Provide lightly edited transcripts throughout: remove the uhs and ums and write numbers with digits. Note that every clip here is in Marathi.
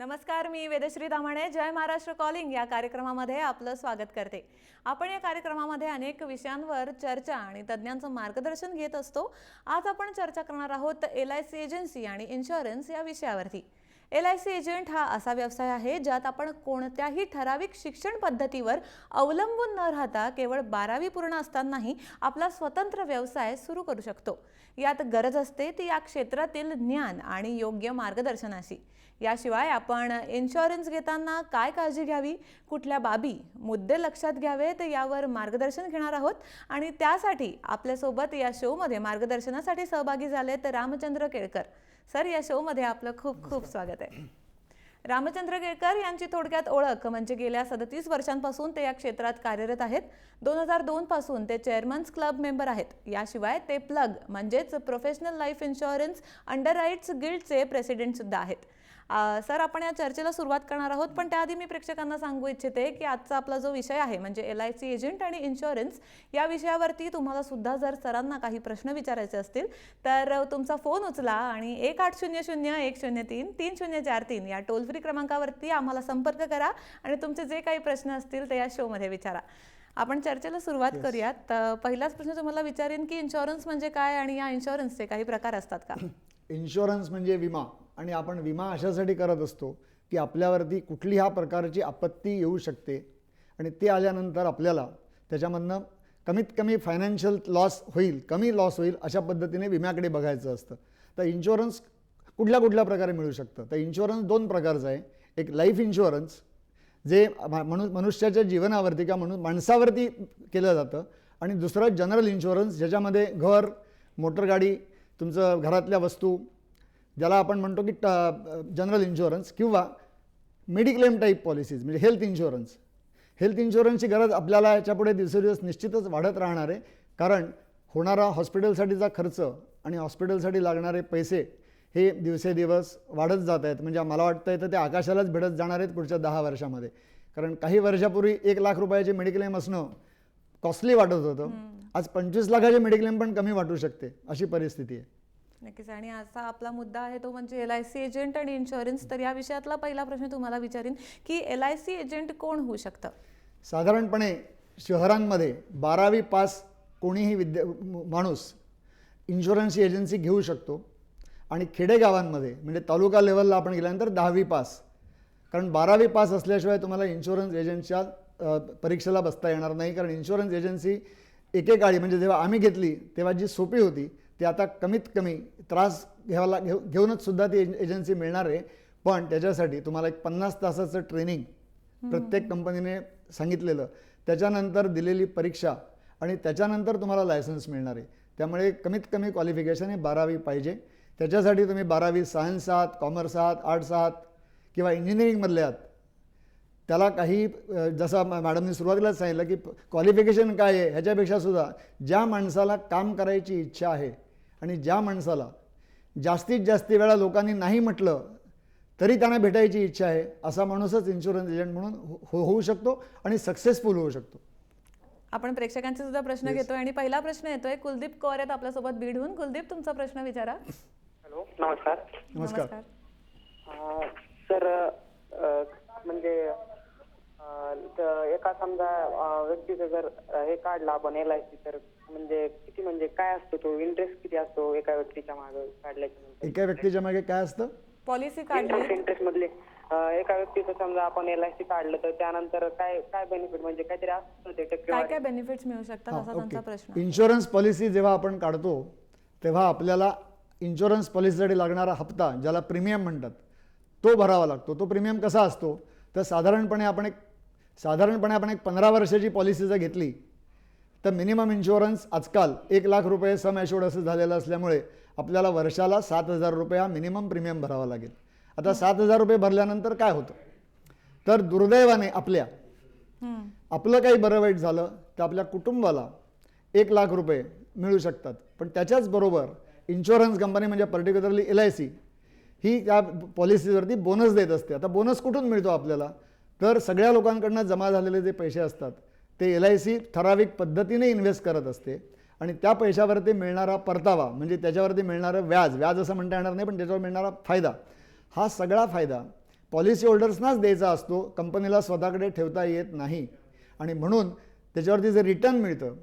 नमस्कार, मी वेदश्री दामाणे जय महाराष्ट्र कॉलिंग या कार्यक्रमामध्ये आपलं स्वागत करते। आपण या कार्यक्रमामध्ये अनेक विषयांवर चर्चा आणि तज्ञांचं मार्गदर्शन घेत असतो। आज आपण चर्चा करणार आहोत LIC एजन्सी आणि इन्शुरन्स या विषयावरती। LIC एजंट हा असा व्यवसाय आहे ज्यात आपण कोणत्याही ठराविक शिक्षण पद्धतीवर अवलंबून न राहता केवळ 12वी पूर्ण असतानाही आपला स्वतंत्र व्यवसाय सुरू करू शकतो। यात गरज असते ती या क्षेत्रातील ज्ञान आणि योग्य मार्गदर्शनाची। याशिवाय आपण इन्शुरन्स घेताना काय काळजी घ्यावी, कुठल्या बाबी मुद्दे लक्षात घ्यावेत यावर मार्गदर्शन घेणार आहोत। आणि त्यासाठी आपल्यासोबत या शो मध्ये मार्गदर्शनासाठी सहभागी झालेत रामचंद्र केळकर सर। या शो मध्ये आपलं खूप खूप स्वागत आहे। रामचंद्र केळकर यांची थोडक्यात ओळख म्हणजे गेल्या 37 वर्षांपासून ते या क्षेत्रात कार्यरत आहेत। 2002 पासून ते चेअरमन्स क्लब मेंबर आहेत। याशिवाय ते प्लग म्हणजेच प्रोफेशनल लाईफ इन्शुरन्स अंडरराइट्स गिल्डचे प्रेसिडेंट सुद्धा आहेत। सर, आपण या चर्चेला सुरुवात करणार आहोत, पण त्याआधी मी प्रेक्षकांना सांगू इच्छिते की आजचा आपला जो विषय आहे म्हणजे LIC एजंट आणि इन्शुरन्स या विषयावरती तुम्हाला सुद्धा जर सरांना काही प्रश्न विचारायचे असतील तर तुमचा फोन उचला आणि 1800-103-3043 या टोल फ्री क्रमांकावरती आम्हाला संपर्क करा आणि तुमचे जे काही प्रश्न असतील ते या शो मध्ये विचारा। आपण चर्चेला सुरुवात करूयात। पहिलाच प्रश्न तुम्हाला विचारेन की इन्शुरन्स म्हणजे काय आणि या इन्शुरन्सचे काही प्रकार असतात का? इन्शुरन्स म्हणजे विमा, आणि आपण विमा अशासाठी करत असतो की आपल्यावरती कुठली ह्या प्रकारची आपत्ती येऊ शकते आणि ते आल्यानंतर आपल्याला त्याच्यामधनं कमीत कमी फायनान्शियल लॉस होईल, कमी लॉस होईल अशा पद्धतीने विम्याकडे बघायचं असतं। तर इन्शुरन्स कुठल्या प्रकारे मिळू शकतं? तर इन्शुरन्स दोन प्रकारचं आहे। एक लाईफ इन्शुरन्स जे मनुष्याच्या जीवनावरती किंवा माणसावरती केलं जातं, आणि दुसरं जनरल इन्शुरन्स ज्याच्यामध्ये घर, मोटरगाडी, तुमचं घरातल्या वस्तू, ज्याला आपण म्हणतो की जनरल इन्शुरन्स, किंवा मेडिक्लेम टाईप पॉलिसीज म्हणजे हेल्थ इन्शुरन्स। हेल्थ इन्शुरन्सची गरज आपल्याला याच्यापुढे दिवसेदिवस निश्चितच वाढत राहणार आहे, कारण होणारा हॉस्पिटलसाठीचा खर्च आणि हॉस्पिटलसाठी लागणारे पैसे हे दिवसेदिवस वाढत जात आहेत। म्हणजे मला वाटतं आहे तर ते आकाशालाच भिडत जाणार आहेत पुढच्या 10 वर्षामध्ये। कारण काही वर्षापूर्वी 1 लाख रुपयाचे मेडिक्लेम असणं कॉस्टली वाटत होतं, आज 25 लाखाचे मेडिक्लेम पण कमी वाटू शकते, अशी परिस्थिती आहे। नक्कीच। आणि असा आपला मुद्दा आहे तो म्हणजे LIC एजंट आणि इन्शुरन्स। तर या विषयातला पहिला प्रश्न तुम्हाला विचारीन की LIC एजंट कोण होऊ शकतं? साधारणपणे शहरांमध्ये 12वी पास कोणीही माणूस इन्शुरन्सची एजन्सी घेऊ शकतो, आणि खेडेगावांमध्ये म्हणजे तालुका लेवलला आपण गेल्यानंतर 10वी पास, कारण 12वी पास असल्याशिवाय तुम्हाला इन्शुरन्स एजंटच्या परीक्षेला बसता येणार नाही। कारण इन्शुरन्स एजन्सी एकेकाळी म्हणजे जेव्हा आम्ही घेतली तेव्हा जी सोपी होती ती आता कमीत कमी त्रास घेऊनच सुद्धा ती एजन्सी मिळणार आहे। पण त्याच्यासाठी तुम्हाला एक 50 तासाचं ट्रेनिंग प्रत्येक कंपनीने सांगितलेलं, त्याच्यानंतर दिलेली परीक्षा, आणि त्याच्यानंतर तुम्हाला लायसन्स मिळणार आहे। त्यामुळे कमीत कमी क्वालिफिकेशन हे 12वी पाहिजे। त्याच्यासाठी तुम्ही 12वी सायन्स आहात, कॉमर्स आहात, आर्ट्स आहात किंवा इंजिनिअरिंगमधले आहात, त्याला काही जसं मॅडमनी सुरुवातीलाच सांगितलं की क्वालिफिकेशन काय आहे ह्याच्यापेक्षा सुद्धा ज्या माणसाला काम करायची इच्छा आहे आणि ज्या माणसाला जास्तीत जास्त वेळा लोकांनी नाही म्हटलं तरी त्यांना भेटायची इच्छा आहे असा माणूसच इन्शुरन्स एजंट म्हणून होऊ शकतो आणि सक्सेसफुल होऊ शकतो। आपण प्रेक्षकांचे सुद्धा प्रश्न घेतोय आणि पहिला प्रश्न येतोय कुलदीप कौर आहेत आपल्यासोबत बीडहून। कुलदीप, तुमचा प्रश्न विचारा। हॅलो, नमस्कार। नमस्कार सर, म्हणजे एका समजा व्यक्तीचं जर हे काढलं आपण LIC, तर म्हणजे किती, म्हणजे काय असतो तो इंटरेस्ट किती असतो एका व्यक्तीच्या मागे काढल्याच्या? एका व्यक्तीच्या मागे काय असतं? पॉलिसी काढली इंटरेस्ट मधले एका व्यक्तीचं समजा आपण LIC काढलं तर त्यानंतर काय काय बेनिफिट, म्हणजे काहीतरी असतं ते टक्केवारी? काय बेनिफिट्स मिळू शकतात असा त्यांचा प्रश्न। इन्शुरन्स पॉलिसी जेव्हा आपण काढतो तेव्हा आपल्याला इन्शुरन्स पॉलिसीसाठी लागणारा हप्ता, ज्याला प्रीमियम म्हणतात, तो भरावा लागतो। तो प्रीमियम कसा असतो तर साधारणपणे आपण एक 15 वर्षाची पॉलिसी जर घेतली तर मिनिमम इन्शुरन्स आजकाल 1 लाख रुपये सम ॲश्युर्ड असं झालेलं असल्यामुळे आपल्याला वर्षाला 7,000 रुपये हा मिनिमम प्रीमियम भरावा लागेल। आता 7,000 रुपये भरल्यानंतर काय होतं तर दुर्दैवाने आपलं काही बरं वाईट झालं तर आपल्या कुटुंबाला 1 लाख रुपये मिळू शकतात। पण त्याच्याच बरोबर इन्शुरन्स कंपनी म्हणजे पर्टिक्युलरली LIC ही त्या पॉलिसीवरती बोनस देत असते। आता बोनस कुठून मिळतो आपल्याला तर सगळ्या लोकांकडनं जमा झालेले जे पैसे असतात ते LIC ठराविक पद्धतीने इन्व्हेस्ट करत असते, आणि त्या पैशावरती मिळणारा परतावा म्हणजे त्याच्यावरती मिळणारं व्याज असं म्हणता येणार नाही, पण त्याच्यावर मिळणारा फायदा, हा सगळा फायदा पॉलिसी होल्डर्सनाच द्यायचा असतो, कंपनीला स्वतःकडे ठेवता येत नाही. आणि म्हणून त्याच्यावरती जे रिटर्न मिळतं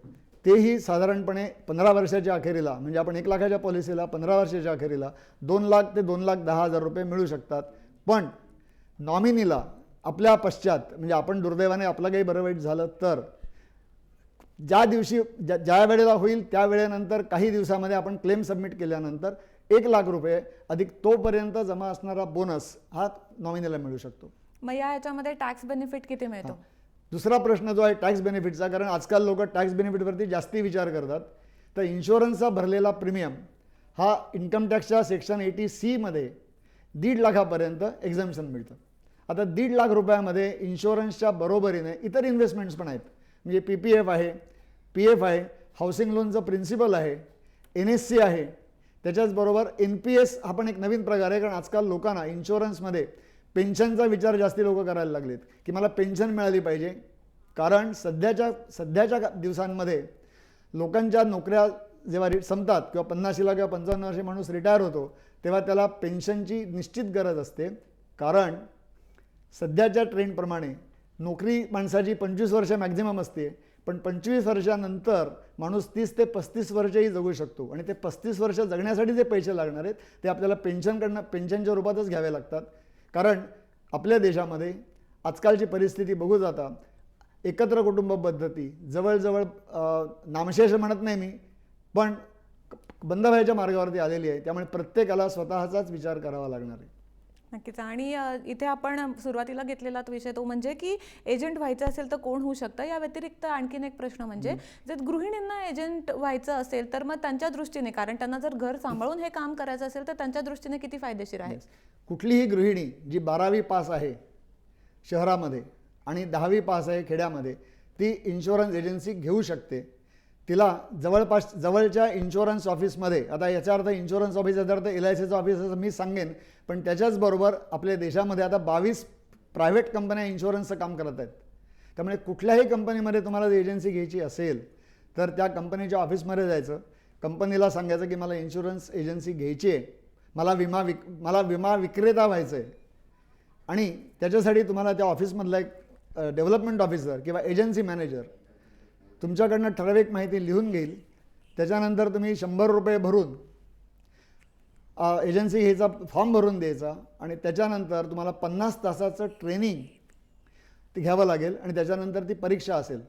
तेही साधारणपणे 15 वर्षाच्या अखेरीला, म्हणजे आपण 1 लाखाच्या पॉलिसीला 15 वर्षाच्या अखेरीला 2 लाख ते 2,10,000 रुपये मिळू शकतात. पण नॉमिनीला आपल्या पश्चात, म्हणजे आपण दुर्दैवाने आपलं काही बरं वाईट झालं तर ज्या दिवशी ज्या वेळेला होईल त्या वेळेनंतर काही दिवसामध्ये आपण क्लेम सबमिट केल्यानंतर 1 लाख रुपये अधिक तोपर्यंत जमा असणारा बोनस हा नॉमिनीला मिळू शकतो. मग या ह्याच्यामध्ये टॅक्स बेनिफिट किती मिळतो? दुसरा प्रश्न जो आहे टॅक्स बेनिफिटचा, कारण आजकाल लोक टॅक्स बेनिफिटवरती जास्ती विचार करतात. तर इन्शुरन्सचा भरलेला प्रीमियम हा इन्कम टॅक्सच्या सेक्शन 80C मध्ये 1.5 लाखापर्यंत एक्झम्पशन मिळतं. आता 1.5 लाख रुपयामध्ये इन्शुरन्सच्या बरोबरीने इतर इन्व्हेस्टमेंट्स पण आहेत. म्हणजे PPF आहे, PF आहे, हाऊसिंग लोनचं प्रिन्सिपल आहे, NSC आहे, त्याच्याचबरोबर NPS हा पण एक नवीन प्रकार आहे. कारण आजकाल लोकांना इन्शुरन्समध्ये पेन्शनचा विचार जास्ती लोक करायला लागलेत की मला पेन्शन मिळाली पाहिजे. कारण सध्याच्या दिवसांमध्ये लोकांच्या नोकऱ्या जेव्हा संपतात किंवा 50ला किंवा 55 वर्षे माणूस रिटायर होतो तेव्हा त्याला पेन्शनची निश्चित गरज असते. कारण सध्याच्या ट्रेंडप्रमाणे नोकरी माणसाची 25 वर्ष मॅक्झिमम असते, पण 25 वर्षानंतर माणूस 30 ते 35 वर्षही जगू शकतो. आणि ते 35 वर्ष जगण्यासाठी जे पैसे लागणार आहेत ते आपल्याला पेन्शनच्या रूपातच घ्यावे लागतात. कारण आपल्या देशामध्ये आजकालची परिस्थिती बघू जाता एकत्र कुटुंब पद्धती जवळजवळ नामशेष म्हणत नाही मी, पण बंद व्हायच्या मार्गावरती आलेली आहे. त्यामुळे प्रत्येकाला स्वतःचाच विचार करावा लागणार आहे. नक्कीच. आणि इथे आपण सुरुवातीला घेतलेला विषय तो म्हणजे की एजंट व्हायचं असेल तर कोण होऊ शकतं. या व्यतिरिक्त आणखीन एक प्रश्न म्हणजे जर गृहिणींना एजंट व्हायचं असेल तर मग त्यांच्या दृष्टीने, कारण त्यांना जर घर सांभाळून हे काम करायचं असेल तर त्यांच्या दृष्टीने किती फायदेशीर आहे? कुठलीही गृहिणी जी 12वी पास आहे शहरामध्ये आणि 10वी पास आहे खेड्यामध्ये ती इन्शुरन्स एजन्सी घेऊ शकते. तिला जवळच्या इन्शुरन्स ऑफिसमध्ये, आता याचा अर्थ इन्शुरन्स ऑफिस याचा अर्थ LICचं ऑफिस असं मी सांगेन, पण त्याच्याचबरोबर आपल्या देशामध्ये आता 22 प्रायव्हेट कंपन्या इन्शुरन्सचं काम करत आहेत. त्यामुळे कुठल्याही कंपनीमध्ये तुम्हाला जर एजन्सी घ्यायची असेल तर त्या कंपनीच्या ऑफिसमध्ये जायचं, कंपनीला सांगायचं की मला इन्शुरन्स एजन्सी घ्यायची आहे, मला विमा विक्रेता व्हायचं आहे. आणि त्याच्यासाठी तुम्हाला त्या ऑफिसमधला एक डेव्हलपमेंट ऑफिसर किंवा एजन्सी मॅनेजर तुमच्याकडनं ठराविक माहिती लिहून घेईल. त्याच्यानंतर तुम्ही 100 रुपये भरून एजन्सी घ्यायचा फॉर्म भरून द्यायचा आणि त्याच्यानंतर तुम्हाला 50 तासाचं ट्रेनिंग ते घ्यावं लागेल आणि त्याच्यानंतर ती परीक्षा असेल.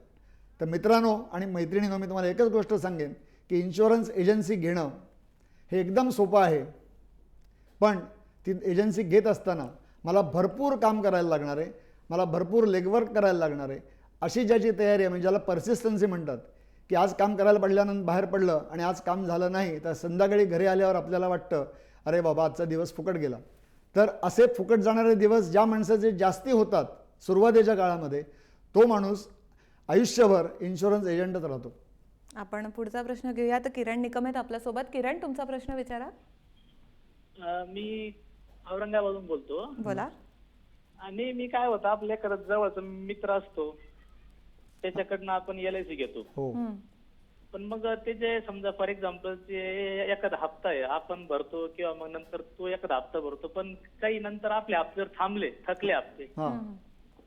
तर मित्रांनो आणि मैत्रिणींनो, मी तुम्हाला एकच गोष्ट सांगेन की इन्शुरन्स एजन्सी घेणं हे एकदम सोपं आहे, पण ती एजन्सी घेत असताना मला भरपूर काम करायला लागणार आहे, मला भरपूर लेगवर्क करायला लागणार आहे. अशी ज्याची तयारी आहे, म्हणजे ज्याला परसिस्टन्सी म्हणतात, की आज काम करायला पडल्यानंतर बाहेर पडलं आणि आज काम झालं नाही तर संध्याकाळी घरी आल्यावर आपल्याला वाटतं अरे बाबा आजचा दिवस फुकट गेला. तर असे फुकट जाणारे दिवस ज्या माणसाचे जास्ती होतात सुरुवातीच्या काळामध्ये, तो माणूस आयुष्यभर इन्शुरन्स एजंटच राहतो. आपण पुढचा प्रश्न घेऊया. तर किरण निकम आहेत आपल्यासोबत. किरण, तुमचा प्रश्न विचारा. मी औरंगाबादहून बोलतो. बोला. आणि मी काय होतं, आपल्या एखादा जवळचा मित्र असतो त्याच्याकडनं आपण LIC घेतो. हो. पण मग ते जे समजा फॉर एक्झाम्पल ते एखादा हप्ता आहे आपण भरतो किंवा मग नंतर तो एखादा हप्ता भरतो, पण काही नंतर आपले हप्ते जर थांबले, थकले हप्ते,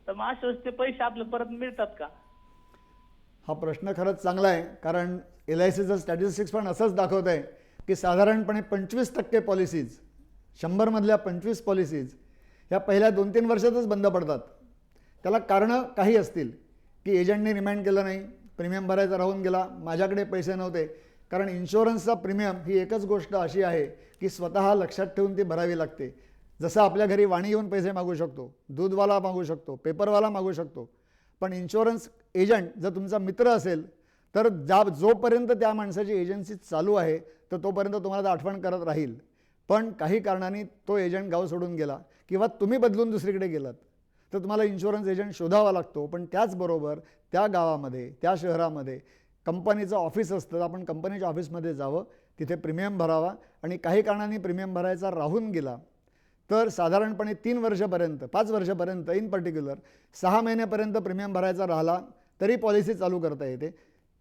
तर मग अशा वेळेस ते पैसे आपले परत मिळतात का? हा प्रश्न खरंच चांगला आहे. कारण LICचं स्टॅटिस्टिक्स पण असंच दाखवत आहे की साधारणपणे 25% पॉलिसीज, 100 मधल्या 25 पॉलिसीज ह्या पहिल्या 2-3 वर्षातच बंद पडतात. त्याला कारणं काही असतील की एजंटने रिमाइंड केलं नाही, प्रीमियम भरायचा राहून गेला, माझ्याकडे पैसे नव्हते. कारण इन्शुरन्सचा प्रीमियम ही एकच गोष्ट अशी आहे की स्वतः लक्षात ठेवून ती भरावी लागते. जसं आपल्या घरी वाणी येऊन पैसे मागू शकतो, दूधवाला मागू शकतो, पेपरवाला मागू शकतो, पण इन्शुरन्स एजंट जर तुमचा मित्र असेल तर जोपर्यंत त्या माणसाची एजन्सी चालू आहे तर तोपर्यंत तुम्हाला आठवण करत राहील. पण काही कारणाने तो एजंट गाव सोडून गेला किंवा तुम्ही बदलून दुसरीकडे गेलात तर तुम्हाला इन्शुरन्स एजंट शोधावा लागतो. पण त्याचबरोबर त्या गावामध्ये, त्या शहरामध्ये कंपनीचं ऑफिस असतं, आपण कंपनीच्या ऑफिसमध्ये जावं, तिथे प्रीमियम भरावा. आणि काही कारणाने प्रीमियम भरायचा राहून गेला तर साधारणपणे 3 वर्षापर्यंत, 5 वर्षापर्यंत, इन पर्टिक्युलर 6 महिन्यापर्यंत प्रीमियम भरायचा राहिला तरी पॉलिसी चालू करता येते.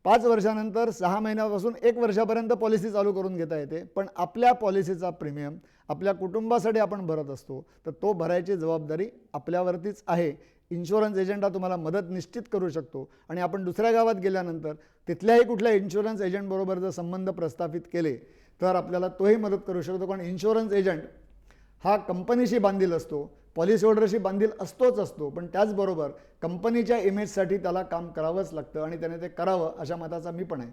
5 वर्षानंतर 6 महिन्यापासून 1 वर्षापर्यंत पॉलिसी चालू करून घेता येते. पण आपल्या पॉलिसीचा प्रीमियम आपल्या कुटुंबासाठी आपण भरत असतो, तर तो भरायची जबाबदारी आपल्यावरतीच आहे. इन्शुरन्स एजंट हा तुम्हाला मदत निश्चित करू शकतो आणि आपण दुसऱ्या गावात गेल्यानंतर तिथल्याही कुठल्या इन्शुरन्स एजंटबरोबर जर संबंध प्रस्थापित केले तर आपल्याला तोही मदत करू शकतो. कारण इन्शुरन्स एजंट हा कंपनीशी बांधील असतो, पॉलिसी होल्डरशी बांधील असतो, पण त्याचबरोबर कंपनीच्या इमेजसाठी त्याला काम करावंच लागतं आणि त्याने ते करावं अशा मताचा मी पण आहे.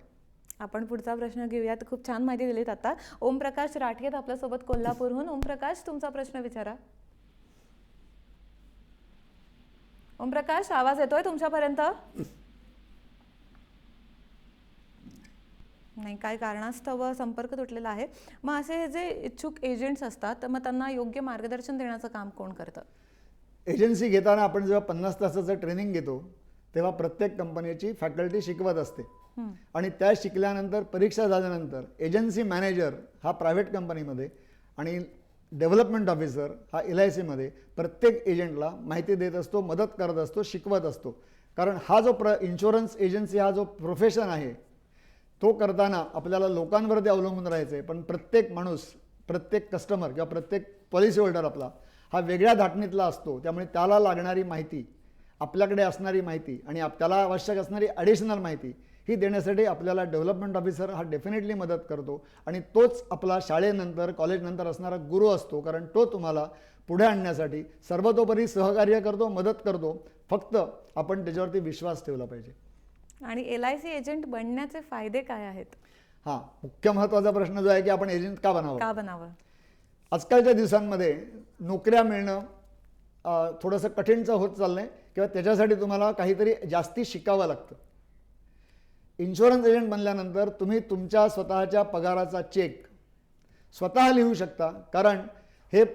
आपण पुढचा प्रश्न घेऊयात. खूप छान माहिती दिलीत आता. ओमप्रकाश राठे आपल्यासोबत कोल्हापूरहून. ओमप्रकाश, तुमचा प्रश्न विचारा. ओमप्रकाश, आवाज येतोय तुमच्यापर्यंत? नाही, काय कारणास्तव संपर्क तुटलेला आहे. मग असे हे जे इच्छुक एजंट्स असतात, तर मग त्यांना योग्य मार्गदर्शन देण्याचं काम कोण करतं? एजन्सी घेताना आपण जेव्हा 50 तासाचं ट्रेनिंग घेतो तेव्हा प्रत्येक कंपनीची फॅकल्टी शिकवत असते आणि त्या शिकल्यानंतर परीक्षा झाल्यानंतर एजन्सी मॅनेजर हा प्रायव्हेट कंपनीमध्ये आणि डेव्हलपमेंट ऑफिसर हा LICमध्ये प्रत्येक एजंटला माहिती देत असतो, मदत करत असतो, शिकवत असतो. कारण हा जो इन्शुरन्स एजन्सी हा जो प्रोफेशन आहे तो करताना आपल्याला लोकांवरती अवलंबून राहायचं आहे. पण प्रत्येक माणूस, प्रत्येक कस्टमर किंवा प्रत्येक पॉलिसी होल्डर आपला हा वेगळ्या धाटणीतला असतो. त्यामुळे त्याला लागणारी माहिती, आपल्याकडे असणारी माहिती आणि त्याला आवश्यक असणारी ॲडिशनल माहिती ही देण्यासाठी आपल्याला डेव्हलपमेंट ऑफिसर हा डेफिनेटली मदत करतो आणि तोच आपला शाळेनंतर कॉलेजनंतर असणारा गुरु असतो. कारण तो तुम्हाला पुढे आणण्यासाठी सर्वतोपरी सहकार्य करतो, मदत करतो. फक्त आपण त्याच्यावरती विश्वास ठेवला पाहिजे. आणि LIC एजंट बनण्याचे फायदे काय आहेत? हां, मुख्य महत्त्वाचा प्रश्न जो आहे की आपण एजंट का बनावं? आजकालच्या दिवसांमध्ये नोकऱ्या मिळणं थोडंसं कठीणचं होत चाललं आहे किंवा त्याच्यासाठी तुम्हाला काहीतरी जास्ती शिकावं लागतं. इन्शुरन्स एजंट बनल्यानंतर तुम्ही तुमच्या स्वतःच्या पगाराचा चेक स्वतः लिहू शकता. कारण हे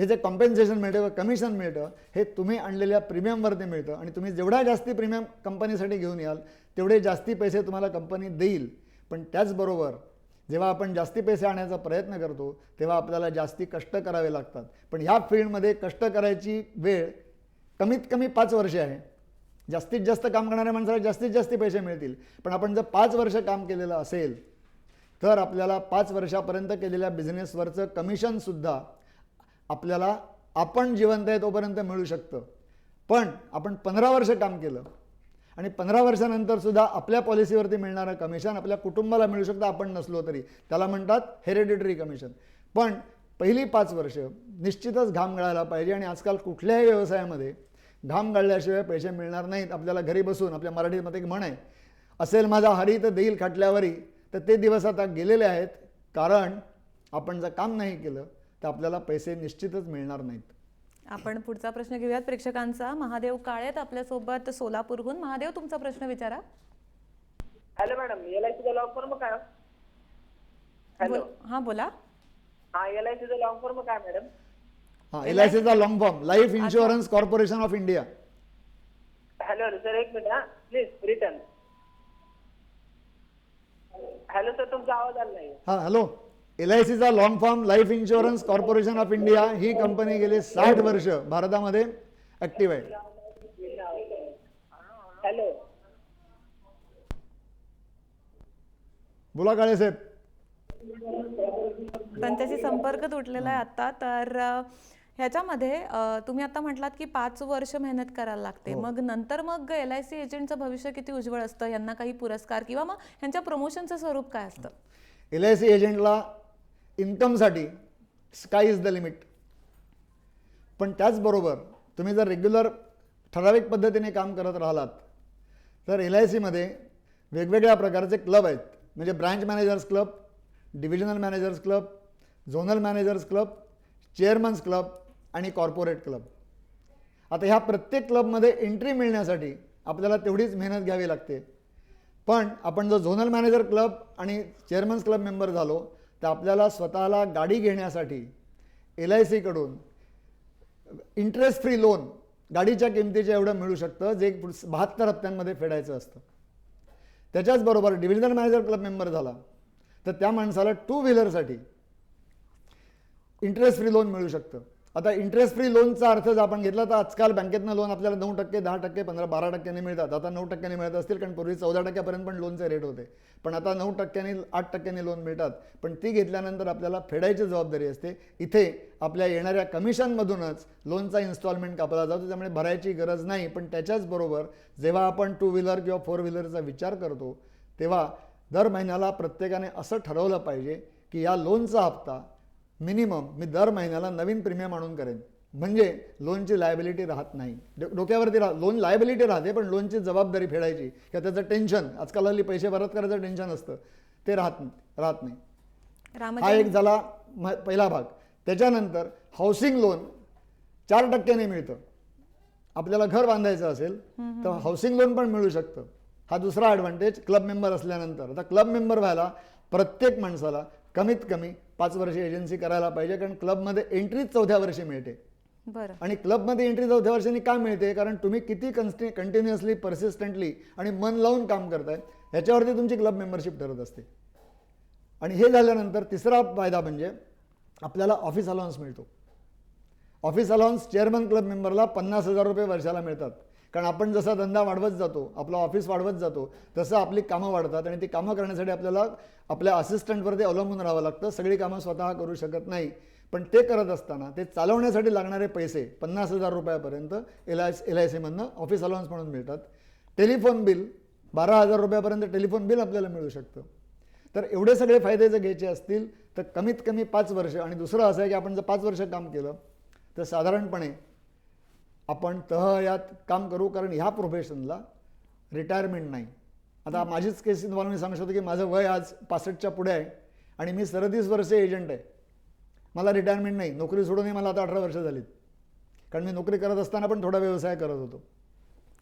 जे कॉम्पेन्सेशन मिळतं किंवा कमिशन मिळतं हे तुम्ही आणलेल्या प्रीमियमवरती मिळतं आणि तुम्ही जेवढा जास्ती प्रीमियम कंपनीसाठी घेऊन याल तेवढे जास्ती पैसे तुम्हाला कंपनी देईल. पण त्याचबरोबर जेव्हा आपण जास्ती पैसे आणायचा प्रयत्न करतो तेव्हा आपल्याला जास्ती कष्ट करावे लागतात. पण ह्या फील्डमध्ये कष्ट करायची वेळ कमीत कमी 5 वर्षे आहे. जास्तीत जास्त काम करणाऱ्या माणसाला जास्तीत जास्त पैसे मिळतील. पण आपण जर 5 वर्ष काम केलेलं असेल तर आपल्याला 5 वर्षापर्यंत केलेल्या बिझनेसवरचं कमिशनसुद्धा आपल्याला आपण जिवंत आहे तोपर्यंत मिळू शकतं. पण आपण 15 वर्ष काम केलं आणि 15 वर्षानंतर सुद्धा आपल्या पॉलिसीवरती मिळणारं कमिशन आपल्या कुटुंबाला मिळू शकतं आपण नसलो तरी. त्याला म्हणतात हेरिडिटरी कमिशन. पण पहिली 5 वर्ष निश्चितच घाम गाळायला पाहिजे आणि आजकाल कुठल्याही व्यवसायामध्ये घाम गाळल्याशिवाय पैसे मिळणार नाहीत. आपल्याला घरी बसून, आपल्या मराठीमध्ये एक म्हण आहे, असेल माझा हरी तर देईल खाटल्यावरी, तर ते दिवस आता गेलेले आहेत. कारण आपण जर काम नाही केलं तर आपल्याला पैसे निश्चितच मिळणार नाहीत. आपण पुढचा प्रश्न घेऊयात प्रेक्षकांचा. महादेव काळेत आपल्यासोबत सोलापूरहून. महादेव, तुमचा प्रश्न विचारा. हॅलो मॅडम, LICचा लॉंग फॉर्म काय? हॅलो, हा बोला. हा, LICचा लॉंग फॉर्म काय मॅडम? हां, LICचा long form life insurance corporation of India. Hello sir, एक मिनिट हा प्लीज, रिटर्न. हॅलो सर, तुमचा आवाज आला नाही. हां, हॅलो. LICचा long form life insurance corporation of India ही कंपनी गेली 60 वर्ष भारतामध्ये ॲक्टिव्ह आहे. हॅलो, बोला काळे साहेब. त्यांच्याशी संपर्क तुटलेला आहे आता. तर ह्याच्यामध्ये तुम्ही आता म्हटलात की 5 वर्ष मेहनत करायला लागते. मग नंतर मग LIC एजंटचं भविष्य किती उज्ज्वल असतं? यांना काही पुरस्कार किंवा मग ह्यांच्या प्रमोशनचं स्वरूप काय असतं? LIC एजंटला इन्कमसाठी स्काय इज द लिमिट. पण त्याचबरोबर तुम्ही जर रेग्युलर ठराविक पद्धतीने काम करत राहिलात तर LICमध्ये वेगवेगळ्या प्रकारचे क्लब आहेत. म्हणजे branch managers club, divisional managers club, zonal managers club, chairman's club आणि कॉर्पोरेट क्लब. आता ह्या प्रत्येक क्लबमध्ये एंट्री मिळण्यासाठी आपल्याला तेवढीच मेहनत घ्यावी लागते. पण आपण जर झोनल मॅनेजर क्लब आणि चेअरमन्स क्लब मेंबर झालो तर आपल्याला स्वतःला गाडी घेण्यासाठी LICकडून इंटरेस्ट फ्री लोन गाडीच्या किमतीच्या एवढं मिळू शकतं, जे 72 हप्त्यांमध्ये फेडायचं असतं. त्याच्याचबरोबर डिव्हिजनल मॅनेजर क्लब मेंबर झाला तर त्या माणसाला 2 व्हीलरसाठी इंटरेस्ट फ्री लोन मिळू शकतं. आता इंटरेस्ट फ्री लोनचा अर्थ जर आपण घेतला तर आजकाल बँकेतनं लोन आपल्याला 9%, 10%, 15-12% मिळतात. आता 9% मिळत असतील, कारण पूर्वी 14% पण लोनचे रेट होते. पण आता 9%, 8% लोन मिळतात. पण ती घेतल्यानंतर आपल्याला फेडायची जबाबदारी असते. इथे आपल्या येणाऱ्या कमिशनमधूनच लोनचा इन्स्टॉलमेंट कापला जातो, त्यामुळे भरायची गरज नाही. पण त्याच्याच बरोबर जेव्हा आपण 2 व्हीलर किंवा 4 व्हीलरचा विचार करतो तेव्हा दर महिन्याला प्रत्येकाने असं ठरवलं पाहिजे की या लोनचा हप्ता मिनिमम मी दर महिन्याला नवीन प्रीमियम आणून करेन, म्हणजे लोनची लायबिलिटी राहत नाही. डोक्यावरती लोन लायबिलिटी राहते, पण लोनची जबाबदारी फेडायची किंवा त्याचं टेन्शन, आजकाल हल्ली पैसे परत करायचं टेन्शन असतं, ते राहत नाही. हा एक झाला पहिला भाग. त्याच्यानंतर हाऊसिंग लोन 4% मिळतं. आपल्याला घर बांधायचं असेल तर हाऊसिंग लोन पण मिळू शकतं. हा दुसरा ॲडव्हान्टेज क्लब मेंबर असल्यानंतर. आता क्लब मेंबर व्हायला प्रत्येक माणसाला कमीत कमी 5 वर्ष एजन्सी करायला पाहिजे, कारण क्लबमध्ये एंट्री 4थ्या वर्षी मिळते. बरं. आणि क्लबमध्ये एंट्री 4थ्या वर्षांनी का मिळते? कारण तुम्ही किती कंटिन्युअसली परसिस्टंटली आणि मन लावून काम करताय ह्याच्यावरती तुमची क्लब मेंबरशिप ठरत असते. आणि हे झाल्यानंतर तिसरा फायदा म्हणजे आपल्याला ऑफिस अलाउन्स मिळतो. ऑफिस अलाउन्स चेअरमन क्लब मेंबरला 50,000 रुपये वर्षाला मिळतात. कारण आपण जसा धंदा वाढवत जातो, आपलं ऑफिस वाढवत जातो, तसं आपली कामं वाढतात. आणि ती कामं करण्यासाठी आपल्याला आपल्या असिस्टंटवरती अवलंबून राहावं लागतं. सगळी कामं स्वतः करू शकत नाही. पण ते करत असताना ते चालवण्यासाठी लागणारे पैसे 50,000 रुपयापर्यंत LIC मधनं ऑफिस अलाउन्स म्हणून मिळतात. टेलिफोन बिल 12,000 रुपयापर्यंत टेलिफोन बिल आपल्याला मिळू शकतं. तर एवढे सगळे फायदे जर घ्यायचे असतील तर कमीत कमी 5 वर्ष. आणि दुसरं असं आहे की आपण जर 5 वर्ष काम केलं तर साधारणपणे आपण तहयात काम करू, कारण ह्या प्रोफेशनला रिटायरमेंट नाही. आता माझीच केस तुम्हाला मी सांगू शकतो की माझं वय आज 65च्या पुढे आहे आणि मी 37 वर्ष एजंट आहे. मला रिटायरमेंट नाही. नोकरी सोडूनही मला आता 18 वर्ष झालीत, कारण मी नोकरी करत असताना पण थोडा व्यवसाय करत होतो.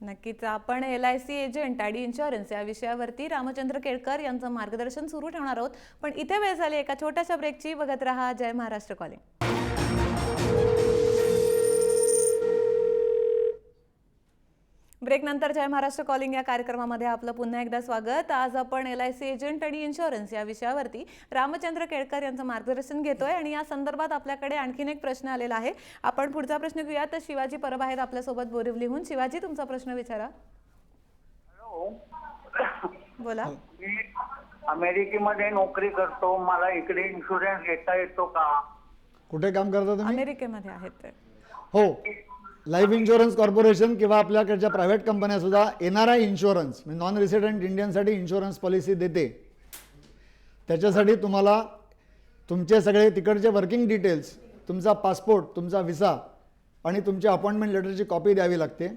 नक्कीच. आपण LIC एजंट आणि इन्शुरन्स या विषयावरती रामचंद्र केळकर यांचं मार्गदर्शन सुरू ठेवणार आहोत. पण इथे वेळ झाली एका छोट्याशा ब्रेकची. बघत रहा जय महाराष्ट्र कॉलिंग. ब्रेक नंतर जय महाराष्ट्र कॉलिंग या कार्यक्रमामध्ये आपलं पुन्हा एकदा स्वागत. आज आपण LIC एजंट आणि इन्शुरन्स या विषयावरती रामचंद्र केळकर यांचं मार्गदर्शन घेतोय. आणि या संदर्भात आपल्याकडे आणखीन एक प्रश्न आलेला आहे. आपण पुढचा प्रश्न घेऊया. तर शिवाजी परब आहेत आपल्यासोबत बोरिवलीहून. शिवाजी, तुमचा प्रश्न विचारा. हॅलो, बोला. मी अमेरिकेमध्ये नोकरी करतो, मला इकडे इन्शुरन्स घेता येतो का? कुठे काम करता तुम्ही? अमेरिकेमध्ये आहेत ते. हो, लाईफ इन्शुरन्स कॉर्पोरेशन किंवा आपल्याकडच्या प्रायव्हेट कंपन्या सुद्धा NRI इन्शुरन्स म्हणजे नॉन रेसिडेंट इंडियनसाठी इन्शुरन्स पॉलिसी देते. त्याच्यासाठी तुम्हाला तुमचे सगळे तिकडचे वर्किंग डिटेल्स, तुमचा पासपोर्ट, तुमचा व्हिसा आणि तुमच्या अपॉइंटमेंट लेटरची कॉपी द्यावी लागते.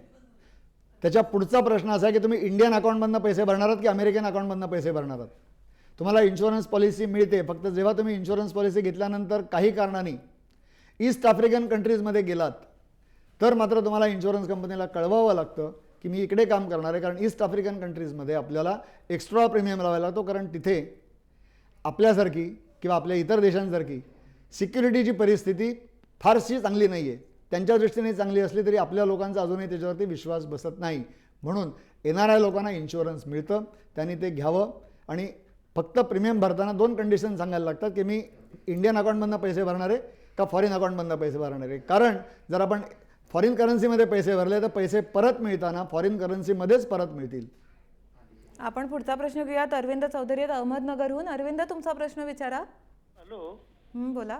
त्याच्या पुढचा प्रश्न असा आहे की तुम्ही इंडियन अकाउंटमधनं पैसे भरणार आहात की अमेरिकन अकाउंटमधनं पैसे भरणार आहात. तुम्हाला इन्शुरन्स पॉलिसी मिळते, फक्त जेव्हा तुम्ही इन्शुरन्स पॉलिसी घेतल्यानंतर काही कारणाने ईस्ट आफ्रिकन कंट्रीजमध्ये गेलात तर मात्र तुम्हाला इन्शुरन्स कंपनीला कळवावं लागतं की मी इकडे काम करणार आहे, कारण ईस्ट आफ्रिकन कंट्रीजमध्ये आपल्याला एक्स्ट्रा प्रीमियम लावायला लागतो, कारण तिथे आपल्यासारखी किंवा आपल्या इतर देशांसारखी सिक्युरिटीची परिस्थिती फारशी चांगली नाही आहे. त्यांच्या दृष्टीने चांगली असली तरी आपल्या लोकांचा अजूनही त्याच्यावरती विश्वास बसत नाही. म्हणून NRI लोकांना इन्शुरन्स मिळतं, त्यांनी ते घ्यावं. आणि फक्त प्रीमियम भरताना 2 कंडिशन सांगायला लागतात की मी इंडियन अकाउंटमधनं पैसे भरणार आहे का फॉरेन अकाउंटमधनं पैसे भरणार आहे. कारण जर आपण फॉरेन करन्सीमध्ये पैसे भरले तर पैसे परत मिळताना फॉरेन करन्सीमध्येच परत मिळतील. आपण पुढचा प्रश्न घेऊयात. अरविंद चौधरी आहेत अहमदनगरहून. अरविंद, तुमचा प्रश्न विचारा. हॅलो, बोला.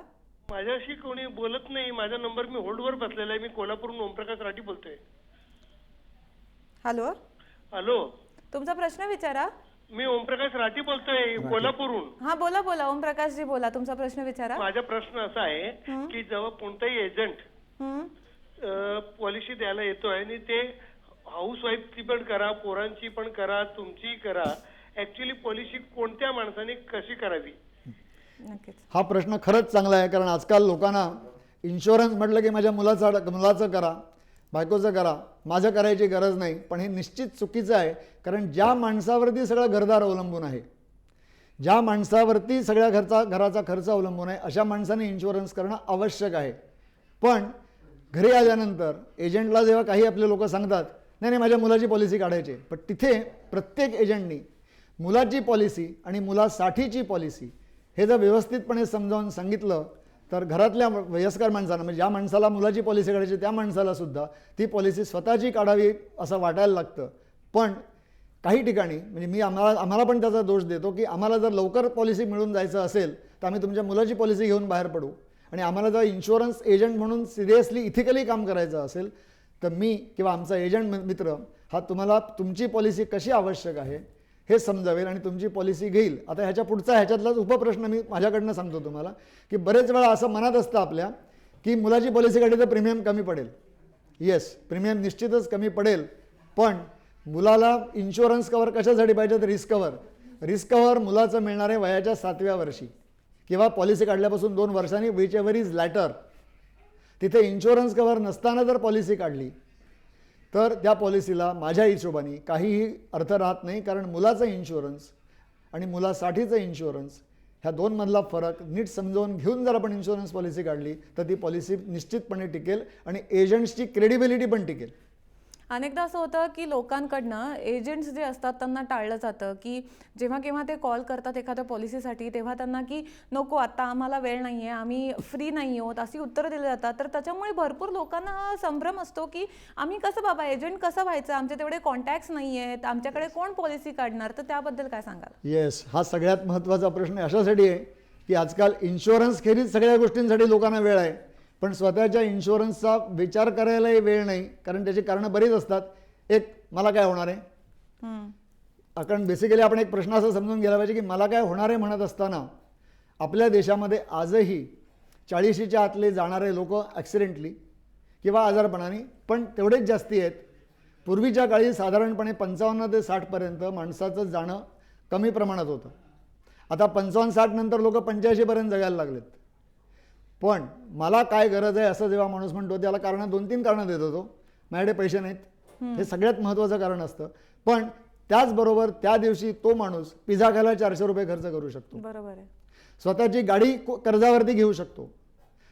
माझ्याशी कोणी बोलत नाही. माझा नंबर मी होल्डवर बसलेला आहे. मी कोल्हापूरहून ओमप्रकाश राठी बोलतोय. हॅलो, हॅलो, तुमचा प्रश्न विचारा. मी ओमप्रकाश राठी बोलतोय कोल्हापूरहून. हा, बोला बोला. ओमप्रकाश जी बोला, तुमचा प्रश्न विचारा. माझा प्रश्न असा आहे की जेव्हा कोणताही एजंट पॉलिसी द्यायला येतोय आणि ते हाऊस वाईफची पण करा, पोरांची पण करा, तुमची करा, ऍक्च्युली पॉलिसी कोणत्या माणसाने कशी करावी? नक्कीच. हा प्रश्न खरंच चांगला आहे, कारण आजकाल लोकांना इन्शुरन्स म्हटलं की माझ्या मुलाचं करा, बायकोचं करा, माझं करायची गरज नाही. पण हे निश्चित चुकीचं आहे, कारण ज्या माणसावरती सगळं घरदार अवलंबून आहे, ज्या माणसावरती सगळ्या घराचा खर्च अवलंबून आहे, अशा माणसाने इन्शुरन्स करणं आवश्यक आहे. पण घरी आल्यानंतर एजंटला जेव्हा काही आपले लोक सांगतात नाही माझ्या मुलाची पॉलिसी काढायची, पण तिथे प्रत्येक एजंटनी मुलाची पॉलिसी आणि मुलासाठीची पॉलिसी हे जर व्यवस्थितपणे समजावून सांगितलं तर घरातल्या वयस्कर माणसांना म्हणजे ज्या माणसाला मुलाची पॉलिसी काढायची त्या माणसाला सुद्धा ती पॉलिसी स्वतःची काढावी असं वाटायला लागतं. पण काही ठिकाणी म्हणजे मी आम्हाला पण त्याचा दोष देतो की आम्हाला जर लवकर पॉलिसी मिळून जायचं असेल तर आम्ही तुमच्या मुलाची पॉलिसी घेऊन बाहेर पडू, आणि आम्हाला जर इन्शुरन्स एजंट म्हणून सिरियसली इथिकली काम करायचं असेल तर मी किंवा आमचा एजंट मित्र हा तुम्हाला तुमची पॉलिसी कशी आवश्यक आहे हे समजावेल आणि तुमची पॉलिसी घेईल. आता ह्याच्यातलाच उपप्रश्न मी माझ्याकडनं सांगतो तुम्हाला की बरेच वेळा असं मनात असतं आपल्या की मुलाची पॉलिसी काढली तर प्रीमियम कमी पडेल. येस, प्रीमियम निश्चितच कमी पडेल, पण मुलाला इन्शुरन्स कवर कशासाठी पाहिजे तर रिस्क कवर मुलाचं मिळणार आहे वयाच्या 7व्या वर्षी किंवा पॉलिसी काढल्यापासून 2 वर्षांनी, विच एव्हर इज लॅटर. तिथे इन्शुरन्स कवर नसताना जर पॉलिसी काढली तर त्या पॉलिसीला माझ्या हिशोबाने काहीही अर्थ राहत नाही, कारण मुलाचं इन्शुरन्स आणि मुलासाठीचं इन्शुरन्स ह्या दोनमधला फरक नीट समजावून घेऊन जर आपण इन्शुरन्स पॉलिसी काढली तर ती पॉलिसी निश्चितपणे टिकेल आणि एजंट्सची क्रेडिबिलिटी पण टिकेल. अनेकदा असं होतं की लोकांकडनं एजंट्स जे असतात त्यांना टाळलं जातं की जेव्हा केव्हा ते कॉल करतात एखाद्या पॉलिसीसाठी तेव्हा त्यांना की नको आता आम्हाला वेळ नाही आहे, आम्ही फ्री नाही आहोत, अशी उत्तरं दिली जातात. तर त्याच्यामुळे भरपूर लोकांना हा संभ्रम असतो की आम्ही कसं बाबा एजंट कसं व्हायचं, आमचे तेवढे कॉन्टॅक्ट्स नाही आहेत, आमच्याकडे कोण पॉलिसी काढणार, तर त्याबद्दल काय सांगाल? येस, हा सगळ्यात महत्त्वाचा प्रश्न अशासाठी आहे की आजकाल इन्शुरन्स खेरीज सगळ्या गोष्टींसाठी लोकांना वेळ आहे, पण स्वतःच्या इन्शुरन्सचा विचार करायलाही वेळ नाही, कारण त्याची कारणं बरीच असतात. एक, मला काय होणार आहे, कारण बेसिकली आपण एक प्रश्न असं समजून गेला पाहिजे की मला काय होणार आहे म्हणत असताना आपल्या देशामध्ये आजही 40च्या आतले जाणारे लोक ॲक्सिडेंटली किंवा आजारपणाने पण तेवढेच जास्ती आहेत. पूर्वीच्या काळी साधारणपणे 55 ते 60पर्यंत माणसाचं जाणं कमी प्रमाणात होतं. आता 55-60 नंतर लोक 85पर्यंत जगायला लागलेत. पण मला काय गरज आहे असं जेव्हा माणूस म्हणतो त्याला कारणं 2-3 कारणं देत होतो. माझ्याकडे पैसे नाहीत, हे सगळ्यात महत्त्वाचं कारण असतं. पण त्याचबरोबर त्या दिवशी तो माणूस पिझ्झा खायला 400 रुपये खर्च करू शकतो, बरोबर आहे. स्वतःची गाडी कर्जावरती घेऊ शकतो,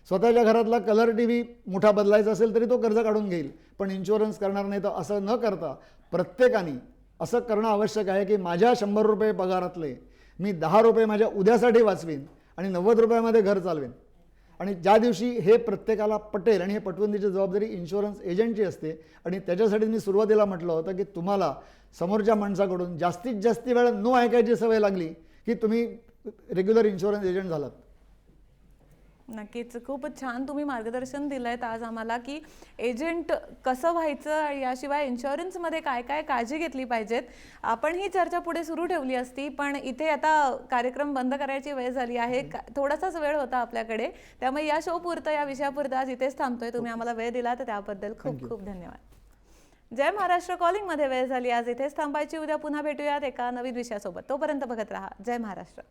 स्वतःच्या घरातला कलर टीव्ही मोठा बदलायचा असेल तरी तो कर्ज काढून घेईल, पण इन्शुरन्स करणार नाही. तर असं न करता प्रत्येकाने असं करणं आवश्यक आहे की माझ्या 100 रुपये पगारातले मी 10 रुपये माझ्या उद्यासाठी वाचवीन आणि 90 रुपयामध्ये घर चालवेन. आणि ज्या दिवशी हे प्रत्येकाला पटेल, आणि हे पटवून द्यायची जबाबदारी इन्शुरन्स एजंटची असते. आणि त्याच्यासाठी मी सुरुवातीला म्हटलं होतं की तुम्हाला समोरच्या माणसाकडून जास्तीत जास्त वेळा नो ऐकायची सवय लागली की तुम्ही रेग्युलर इन्शुरन्स एजंट झालात. नक्कीच, खूपच छान तुम्ही मार्गदर्शन दिलं आहे आज आम्हाला की एजंट कसं व्हायचं, याशिवाय इन्शुरन्समध्ये काय काय काळजी घेतली पाहिजेत. आपण ही चर्चा पुढे सुरू ठेवली असती, पण इथे आता कार्यक्रम बंद करायची वेळ झाली आहे. थोडासाच वेळ होता आपल्याकडे, त्यामुळे या शो पुरतं, या विषयापुरतं आज इथेच थांबतोय. तुम्ही आम्हाला वेळ दिला तर त्याबद्दल खूप खूप धन्यवाद. जय महाराष्ट्र कॉलिंगमध्ये वेळ झाली आज इथेच थांबायची. उद्या पुन्हा भेटूयात एका नवीन विषयासोबत. तोपर्यंत बघत राहा जय महाराष्ट्र.